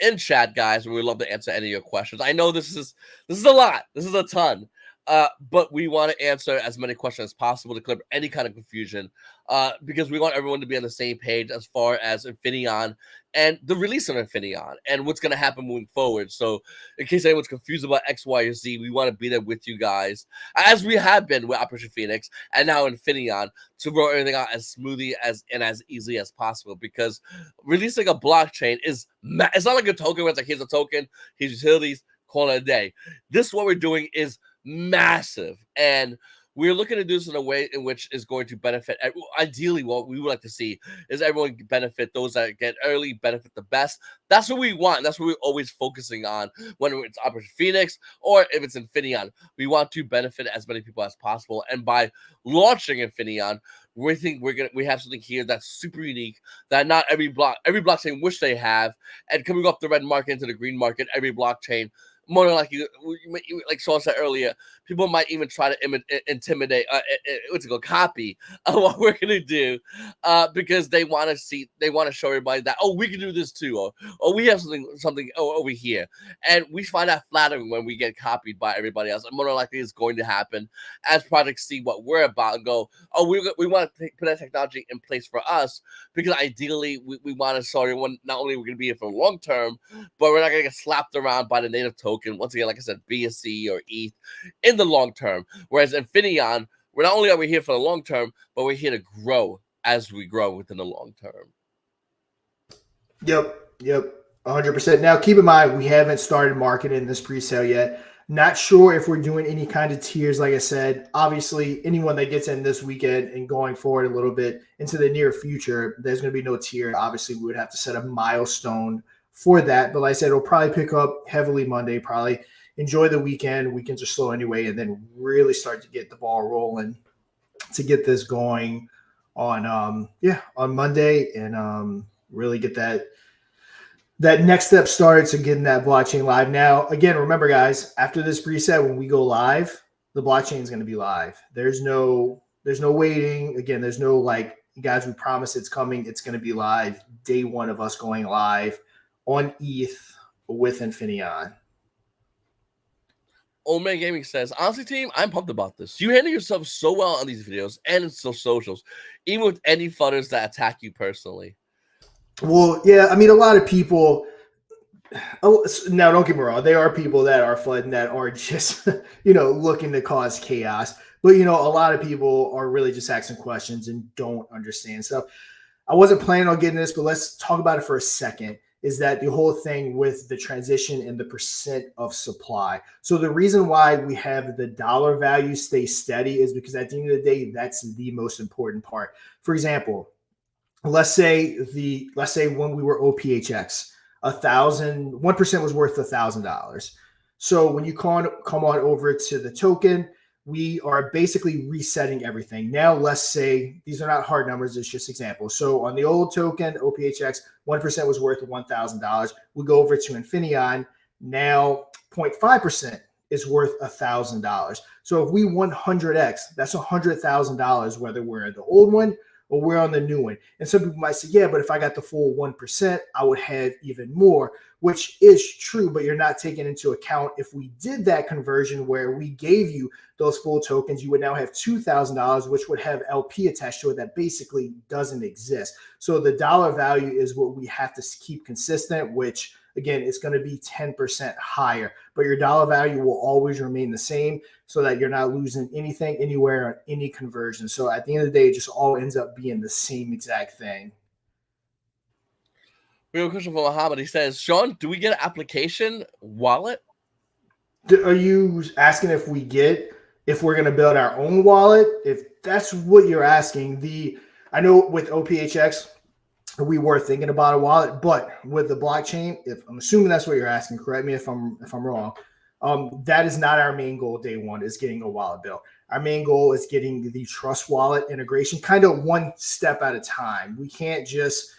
[SPEAKER 1] in chat, guys. We would love to answer any of your questions. I know this is a lot. This is a ton. But we want to answer as many questions as possible to clear any kind of confusion, because we want everyone to be on the same page as far as Infinaeon and the release of Infinaeon and what's going to happen moving forward. So in case anyone's confused about X, Y, or Z, we want to be there with you guys, as we have been with Operation Phoenix and now Infinaeon, to roll everything out as smoothly and as easily as possible, because releasing a blockchain it's not like a token where it's like, here's a token, here's utilities, call it a day. This, what we're doing, is massive, and we're looking to do this in a way in which is going to benefit. Ideally, what we would like to see is everyone benefit. Those that get early benefit the best. That's what we want. That's what we're always focusing on, whether it's Operation Phoenix or if it's Infinion. We want to benefit as many people as possible, and by launching Infinion, we think we have something here that's super unique that not every blockchain wish they have. And coming off the red market into the green market, every blockchain, more than likely, like Sean said earlier, people might even try to intimidate, copy what we're gonna do, because they want to show everybody that, oh, we can do this too, or we have something over here, and we find that flattering when we get copied by everybody else. And more than likely, it's going to happen as projects see what we're about and go, oh, we want to put that technology in place for us, because ideally we want to show everyone not only we're going to be here for the long term, but we're not going to get slapped around by the native token. Once again, like I said, BSC or ETH in the long term. Whereas Infinion, we're not only are we here for the long term, but we're here to grow as we grow within the long term.
[SPEAKER 2] Yep. 100%. Now, keep in mind, we haven't started marketing this pre-sale yet. Not sure if we're doing any kind of tiers. Like I said, obviously, anyone that gets in this weekend and going forward a little bit into the near future, there's going to be no tier. Obviously, we would have to set a milestone for that. But like I said, it'll probably pick up heavily Monday, probably enjoy the weekend. Weekends are slow anyway, and then really start to get the ball rolling to get this going on Monday, and really get that next step started to getting that blockchain live. Now, again, remember, guys, after this preset, when we go live, the blockchain is going to be live. There's no waiting. Again, there's no like, guys, we promise it's coming. It's going to be live day one of us going live on ETH with Infinion.
[SPEAKER 1] Old Man Gaming says, honestly, team, I'm pumped about this. You handle yourself so well on these videos and in socials, even with any fudders that attack you personally.
[SPEAKER 2] Well, yeah, I mean, a lot of people. Now, don't get me wrong. There are people that are flooding that are just, looking to cause chaos. But a lot of people are really just asking questions and don't understand stuff. I wasn't planning on getting this, but let's talk about it for a second. Is that the whole thing with the transition and the percent of supply? So the reason why we have the dollar value stay steady is because at the end of the day, that's the most important part. For example, let's say when we were OPHX, 1% was worth $1,000. So when you come on over to the token, we are basically resetting everything. Now, let's say these are not hard numbers, it's just examples. So on the old token, OPHX, 1% was worth $1,000. We go over to Infinion. Now 0.5% is worth $1,000. So if we 100x, that's $100,000, whether we're in the old one or we're on the new one. And some people might say, yeah, but if I got the full 1%, I would have even more, which is true, but you're not taking into account if we did that conversion where we gave you those full tokens, you would now have $2,000, which would have LP attached to it that basically doesn't exist. So the dollar value is what we have to keep consistent, which again, it's going to be 10% higher, but your dollar value will always remain the same so that you're not losing anything anywhere on any conversion. So at the end of the day, it just all ends up being the same exact thing.
[SPEAKER 1] We have a question from Muhammad. He says, Sean, do we get an application wallet?
[SPEAKER 2] Are you asking if we're going to build our own wallet? If that's what you're asking, I know with OPHX, we were thinking about a wallet, but with the blockchain, if I'm assuming that's what you're asking, correct me if I'm wrong. That is not our main goal. Day one is getting a wallet built. Our main goal is getting the Trust Wallet integration, kind of one step at a time. We can't just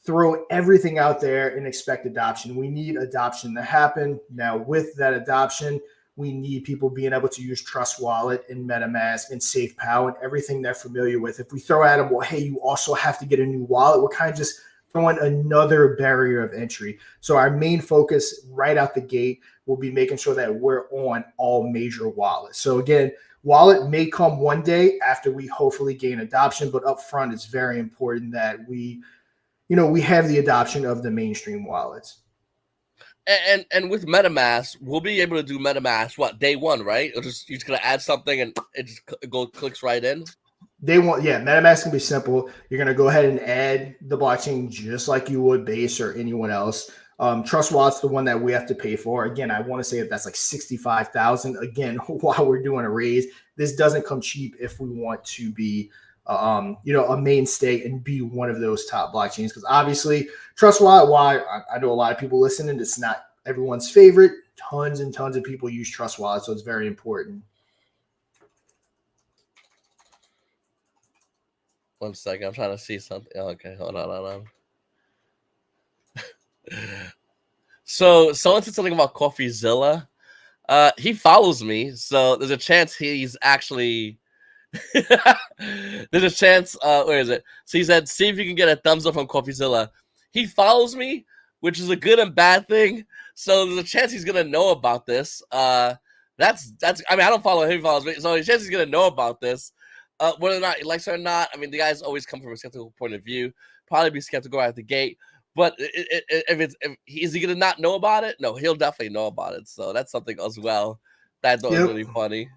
[SPEAKER 2] throw everything out there and expect adoption. We need adoption to happen. Now, with that adoption, we need people being able to use Trust Wallet and MetaMask and SafePal and everything they're familiar with. If we throw at them, well, hey, you also have to get a new wallet, we're kind of just throwing another barrier of entry. So our main focus right out the gate will be making sure that we're on all major wallets. So again, wallet may come one day after we hopefully gain adoption, but up front, it's very important that we have the adoption of the mainstream wallets.
[SPEAKER 1] And with MetaMask, we'll be able to do MetaMask day one, right? You're just gonna add something and it just clicks right in.
[SPEAKER 2] MetaMask can be simple. You're gonna go ahead and add the blockchain just like you would Base or anyone else. Trust Wallet's the one that we have to pay for. Again, I want to say that's like $65,000. Again, while we're doing a raise, this doesn't come cheap if we want to be a mainstay and be one of those top blockchains. Because obviously, Trust Wallet, why I know a lot of people listening, it's not everyone's favorite. Tons and tons of people use Trust Wallet, so it's very important.
[SPEAKER 1] 1 second, I'm trying to see something. Okay, hold on. So someone said something about CoffeeZilla. He follows me, so there's a chance he's actually. There's a chance. Where is it? So he said, "See if you can get a thumbs up from CoffeeZilla." He follows me, which is a good and bad thing. So there's a chance he's gonna know about this. That's. I mean, I don't follow him. He follows me, so there's a chance he's gonna know about this. Whether or not he likes it or not, I mean, the guys always come from a skeptical point of view. Probably be skeptical right at the gate. But if is he gonna not know about it? No, he'll definitely know about it. So that's something as well that I thought was really funny.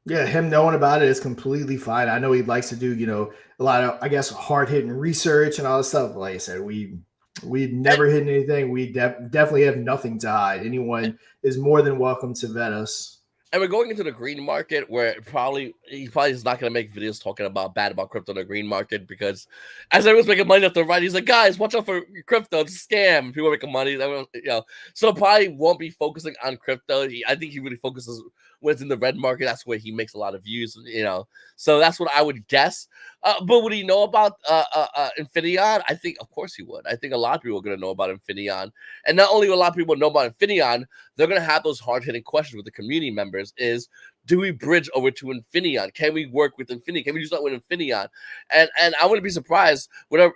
[SPEAKER 2] Yeah, him knowing about it is completely fine. I know he likes to do, a lot of, I guess, hard hitting research and all this stuff. Like I said, we've never hidden anything. We definitely have nothing to hide. Anyone is more than welcome to vet us.
[SPEAKER 1] And we're going into the green market where he probably is not going to make videos talking about crypto in the green market, because as everyone's making money left and right, he's like, guys, watch out for crypto. It's a scam. People are making money. So probably won't be focusing on crypto. I think he really focuses when it's in the red market. That's where he makes a lot of views, So that's what I would guess. But would he know about Infinion? I think, of course, he would. I think a lot of people are going to know about Infinion. And not only will a lot of people know about Infinion, they're going to have those hard-hitting questions with the community members is, do we bridge over to Infinion? Can we work with Infinion? Can we do something with Infinion? And I wouldn't be surprised, whatever,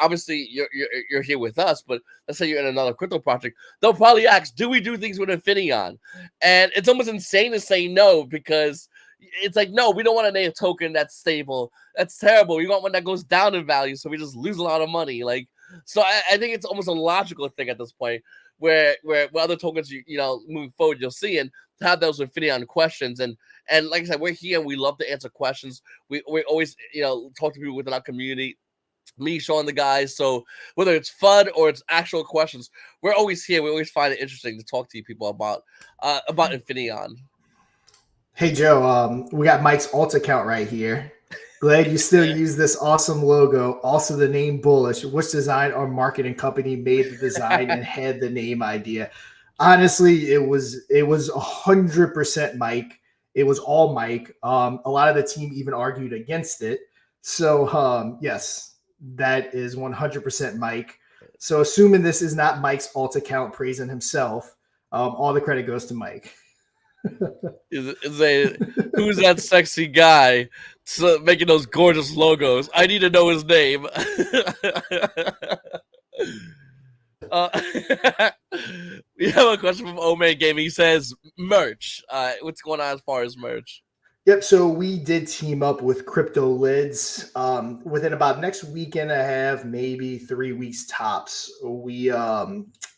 [SPEAKER 1] obviously you're here with us, but let's say you're in another crypto project, they'll probably ask, do we do things with Infinion? And it's almost insane to say no, because it's like, no, we don't want a native token that's stable. That's terrible. We want one that goes down in value, so we just lose a lot of money. So I think it's almost a logical thing at this point. where other tokens you know moving forward you'll see, and to have those Infinion questions, and like I said, we're here and we love to answer questions. We always talk to people within our community, me, Sean, the guys. So whether it's fun or it's actual questions, we're always here. We always find it interesting to talk to you people about Infinion.
[SPEAKER 2] Hey Joe, we got Mike's alt account right here. Glad you still use this awesome logo. Also, the name Bullish. Which design or marketing company made the design and had the name idea? Honestly, it was 100% Mike. It was all Mike. A lot of the team even argued against it. So yes, that is 100% Mike. So assuming this is not Mike's alt account praising himself, all the credit goes to Mike.
[SPEAKER 1] Who's that sexy guy making those gorgeous logos? I need to know his name. We have a question from Oman Gaming. He says merch. What's going on as far as merch?
[SPEAKER 2] Yep. So we did team up with Crypto Lids. Within about next week and a half, maybe 3 weeks tops, we're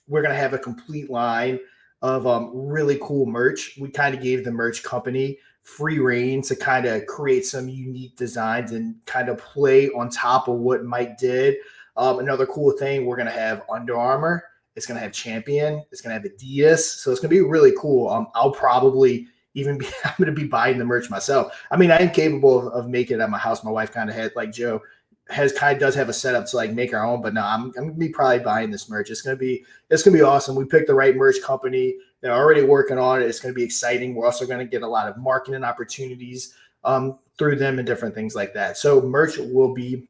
[SPEAKER 2] gonna have a complete line of really cool merch. We kind of gave the merch company free reign to kind of create some unique designs and kind of play on top of what Mike did. Another cool thing, we're gonna have Under Armour. It's gonna have Champion. It's gonna have Adidas. So it's gonna be really cool. I'll probably I'm going to be buying the merch myself. I mean, I am capable of making it at my house. My wife kind of had, like Joe does have a setup to like make our own, but no, I'm going to be probably buying this merch. It's going to be awesome. We picked the right merch company. They're already working on it. It's going to be exciting. We're also going to get a lot of marketing opportunities through them and different things like that. So merch will be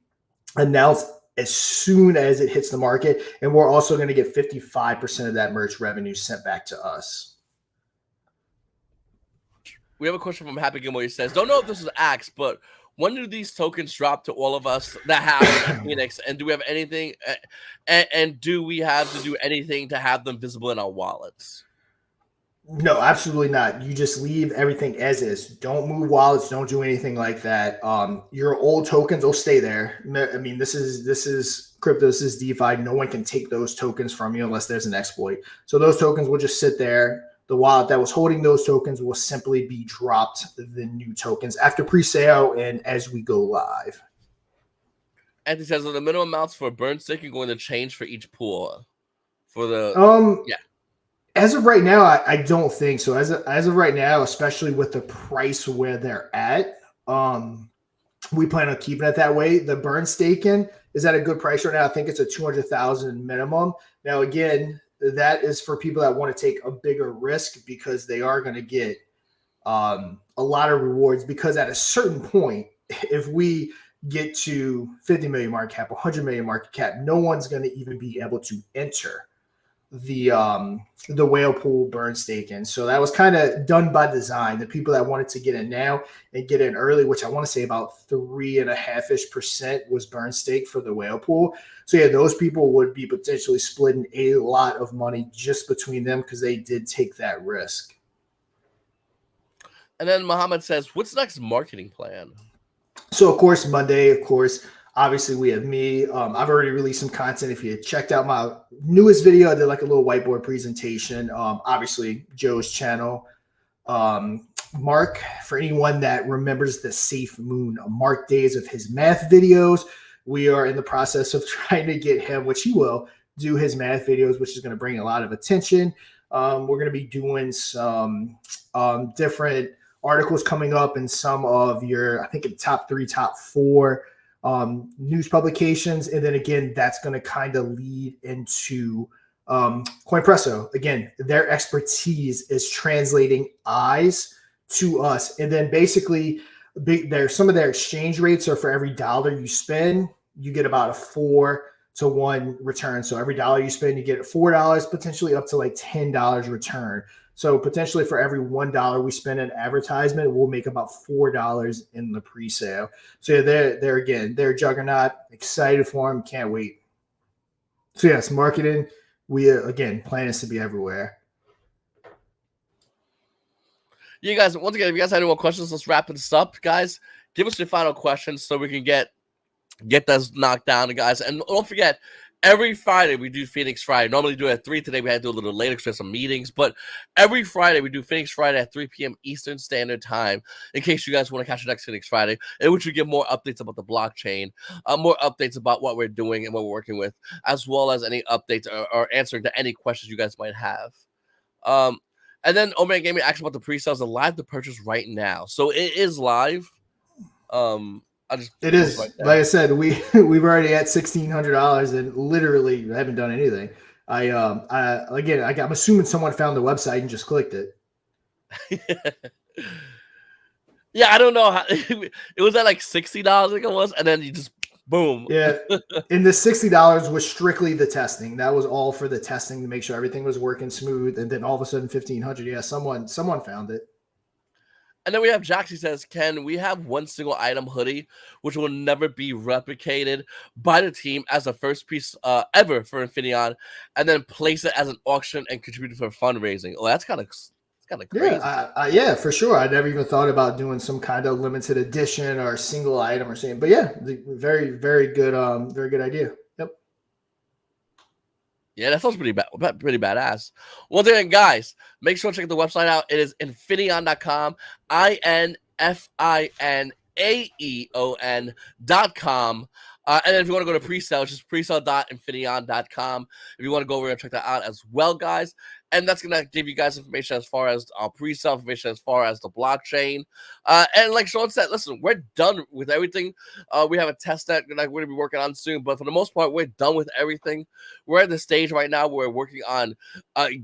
[SPEAKER 2] announced as soon as it hits the market. And we're also going to get 55% of that merch revenue sent back to us.
[SPEAKER 1] We have a question from Happy Gilmore. He says, don't know if this is asked, but when do these tokens drop to all of us that have Phoenix? And do we have anything? And do we have to do anything to have them visible in our wallets?
[SPEAKER 2] No, absolutely not. You just leave everything as is. Don't move wallets. Don't do anything like that. Your old tokens will stay there. I mean, this is crypto. This is DeFi. No one can take those tokens from you unless there's an exploit. So those tokens will just sit there. The wallet that was holding those tokens will simply be dropped the new tokens after pre-sale and as we go live.
[SPEAKER 1] Anthony says, are the minimum amounts for burn staking going to change for each pool? For the
[SPEAKER 2] As of right now, I don't think so. As of right now, especially with the price where they're at, we plan on keeping it that way. The burn staking is at a good price right now. I think it's a 200,000 minimum. Now, again, that is for people that want to take a bigger risk because they are going to get a lot of rewards. Because at a certain point, if we get to 50 million market cap, 100 million market cap, no one's going to even be able to enter the whale pool burn staking. So that was kind of done by design. The people that wanted to get in now and get in early, which I want to say about 3.5% was burn stake for the whale pool. So yeah, those people would be potentially splitting a lot of money just between them because they did take that risk.
[SPEAKER 1] And then Muhammad says, what's the next marketing plan?
[SPEAKER 2] So of course, Monday, obviously we have me. I've already released some content. If you checked out my newest video, I did like a little whiteboard presentation. Obviously Joe's channel. Mark, for anyone that remembers the Safe Moon Mark days of his math videos, we are in the process of trying to get him, which he will do his math videos, which is going to bring a lot of attention. We're going to be doing some different articles coming up in some of your, I think, in top 3, top 4 news publications. And then again, that's going to kind of lead into CoinPresso. Again, their expertise is translating eyes to us. And then basically some of their exchange rates are for every dollar you spend, you get about a 4 to 1 return. So every dollar you spend, you get $4, potentially up to like $10 return. So potentially for every $1 we spend in advertisement, we'll make about $4 in the pre-sale. So yeah, they're a juggernaut. Excited for them. Can't wait. So yes, marketing. We again, plan is to be everywhere.
[SPEAKER 1] You guys, once again, if you guys have any more questions, let's wrap this up, guys. Give us your final questions so we can get those knocked down, guys. And don't forget, every Friday we do Phoenix Friday. Normally do it at 3. Today we had to do a little later because we have some meetings. But every Friday we do Phoenix Friday at 3 p.m. Eastern Standard Time. In case you guys want to catch the next Phoenix Friday, in which we give more updates about the blockchain, more updates about what we're doing and what we're working with, as well as any updates or answering to any questions you guys might have. And then Omega Gaming actually about the pre-sales are live to purchase right now, so it is live. I just
[SPEAKER 2] It is
[SPEAKER 1] right
[SPEAKER 2] like I said, we've already at $1,600 and literally haven't done anything. I'm assuming someone found the website and just clicked it.
[SPEAKER 1] Yeah, I don't know how it was at like $60, I think it was, and then you just boom.
[SPEAKER 2] Yeah, and the $60 was strictly the testing. That was all for the testing to make sure everything was working smooth. And then all of a sudden, 1,500. Yeah, someone found it.
[SPEAKER 1] And then we have Jaxie says, "Can we have one single item hoodie, which will never be replicated by the team as a first piece ever for Infinaeon, and then place it as an auction and contribute for fundraising?" Oh, that's kind of crazy.
[SPEAKER 2] Yeah, for sure. I never even thought about doing some kind of limited edition or single item or something. But yeah, very, very good idea. Yep.
[SPEAKER 1] Yeah, that sounds pretty badass. Once again, guys, make sure to check the website out. It is Infinaeon.com, Infinaeon.com. And then if you want to go to pre-sale, it's just presale.infinaeon.com. If you want to go over and check that out as well, guys. And that's going to give you guys information as far as pre-sale information, as far as the blockchain. And like Sean said, listen, we're done with everything. We have a test that we're going to be working on soon. But for the most part, we're done with everything. We're at the stage right now where we're working on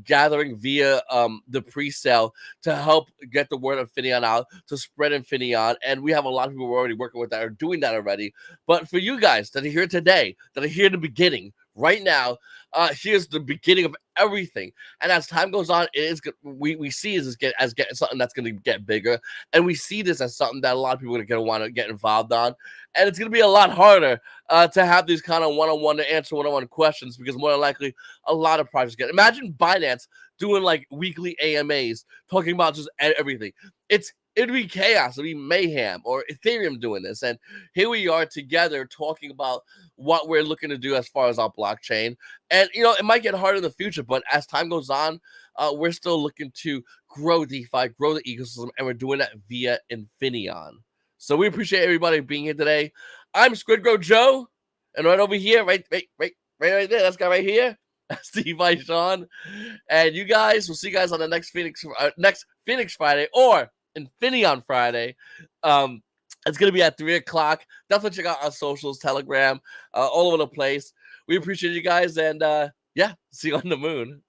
[SPEAKER 1] gathering via the pre-sale to help get the word of Infinaeon out, to spread Infinaeon. And we have a lot of people we're already working with that are doing that already. But for you guys that are here today, that are here in the beginning, right now, here's the beginning of everything. And as time goes on, it is we see this as getting something that's going to get bigger, and we see this as something that a lot of people are going to want to get involved on. And it's going to be a lot harder to have these kind of one-on-one to answer one-on-one questions, because more than likely a lot of projects get. Imagine Binance doing like weekly AMAs talking about just everything. It'd be chaos, it'd be mayhem, or Ethereum doing this. And here we are together talking about what we're looking to do as far as our blockchain. And, it might get harder in the future, but as time goes on, we're still looking to grow DeFi, grow the ecosystem, and we're doing that via Infinaeon. So we appreciate everybody being here today. I'm Squid Grow Joe, and right over here, right there, that's guy right here, that's DeFi Sean. And you guys, we'll see you guys on the next Phoenix Friday, or Infinaeon Friday. It's going to be at 3 o'clock. Definitely check out our socials, Telegram, all over the place. We appreciate you guys, and see you on the moon.